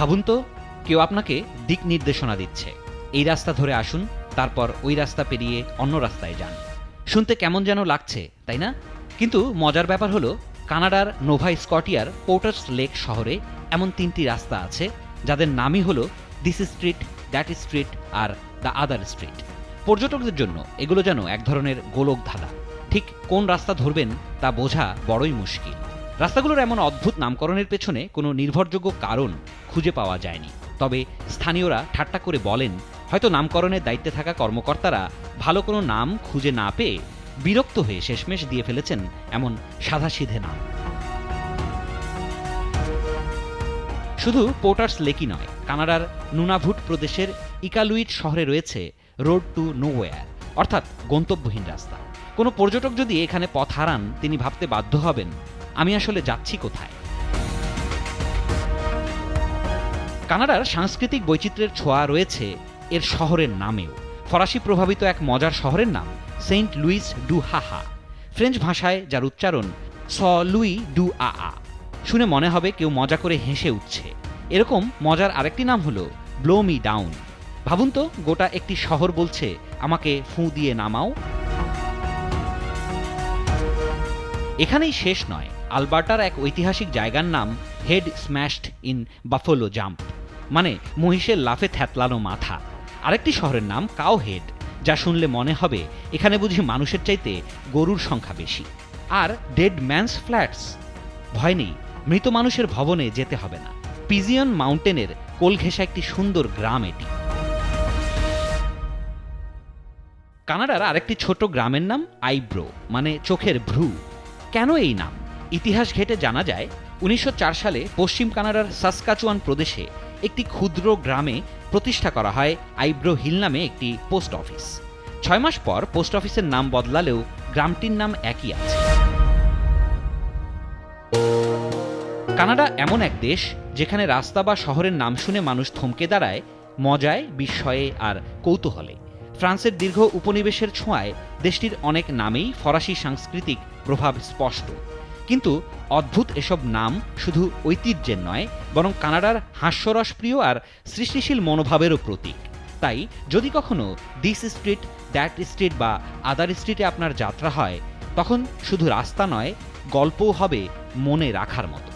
ভাবুন তো, কেউ আপনাকে দিক নির্দেশনা দিচ্ছে, এই রাস্তা ধরে আসুন, তারপর ওই রাস্তা পেরিয়ে অন্য রাস্তায় যান। শুনতে কেমন যেন লাগছে, তাই না? কিন্তু মজার ব্যাপার হলো, কানাডার নোভা স্কটিয়ার পোর্টার্স লেক শহরে এমন 3টি রাস্তা আছে যাদের নামই হলো this street, that street are the other street. পর্যটকদের জন্য এগুলো যেন এক ধরনের গোলক ধাঁধা। ঠিক কোন রাস্তা ধরবেন তা বোঝা বড়ই মুশকিল। রাস্তাগুলোর এমন অদ্ভুত নামকরণের পেছনে কোনো নির্ভরযোগ্য কারণ খুঁজে পাওয়া যায়নি। তবে স্থানীয়রা ঠাট্টা করে বলেন, হয়তো নামকরণের দায়িত্বে থাকা কর্মকর্তারা ভালো কোনো নাম খুঁজে না পেয়ে বিরক্ত হয়ে শেষমেশ দিয়ে ফেলেছেন এমন সাধাসিধে নাম। শুধু পোর্টার্স লেকই নয়, কানাডার নুনাভুট প্রদেশের ইকালুইট শহরে রয়েছে রোড টু নোওয়্যার, অর্থাৎ গন্তব্যহীন রাস্তা। কোনো পর্যটক যদি এখানে পথ হারান, তিনি ভাবতে বাধ্য হবেন, আমি আসলে যাচ্ছি কোথায়। কানাডার সাংস্কৃতিক বৈচিত্র্যের ছোঁয়া রয়েছে এর শহরের নামেও। ফরাসি প্রভাবিত এক মজার শহরের নাম Saint Louis du Ha Ha. French ভাষায় যার উচ্চারণ স লুই ডু আ। শুনে মনে হবে কেউ মজা করে হেসে উঠছে। এরকম মজার আরেকটি নাম হলো ব্লো মি ডাউন। ভাবুন তো, গোটা একটি শহর বলছে আমাকে ফুঁ দিয়ে নামাও। এখানেই শেষ নয়, আলবার্টার এক ঐতিহাসিক জায়গার নাম head smashed in buffalo jump, মানে মহিষের লাফে থ্যাতলানো মাথা। আরেকটি শহরের নাম কাউ হেড, যা শুনলে মনে হবে এখানে বুঝি মানুষের চাইতে গরুর সংখ্যা বেশি। আর ডেড ম্যানস ফ্ল্যাটস, ভয় নেই, মৃত মানুষের ভবনে যেতে হবে না। পিজিয়ন মাউন্টেনের কোল ঘেঁষা একটি সুন্দর গ্রাম এটি। কানাডার আরেকটি ছোট গ্রামের নাম আইব্রো, মানে চোখের ভ্রু। কেন এই নাম? ইতিহাস ঘেঁটে জানা যায় 1904 সালে পশ্চিম কানাডার সাসকাচুয়ান প্রদেশে একটি ক্ষুদ্র গ্রামে প্রতিষ্ঠা করা হয় আইব্রো হিল নামে একটি পোস্ট অফিস। 6 মাস পর পোস্ট অফিসের নাম বদলালেও গ্রামটির নাম একই আছে। কানাডা এমন এক দেশ যেখানে রাস্তা বা শহরের নাম শুনে মানুষ থমকে দাঁড়ায় মজায়, বিস্ময়ে আর কৌতূহলে। ফ্রান্সের দীর্ঘ উপনিবেশের ছোঁয়ায় দেশটির অনেক নামেই ফরাসি সাংস্কৃতিক প্রভাব স্পষ্ট। কিন্তু অদ্ভুত এসব নাম শুধু ঐতিহ্যের নয়, বরং কানাডার হাস্যরসপ্রিয় আর সৃষ্টিশীল মনোভাবেরও প্রতীক। তাই যদি কখনো দিস স্ট্রিট, দ্যাট স্ট্রিট বা আদার স্ট্রিটে আপনার যাত্রা হয়, তখন শুধু রাস্তা নয়, গল্পও হবে মনে রাখার মতো।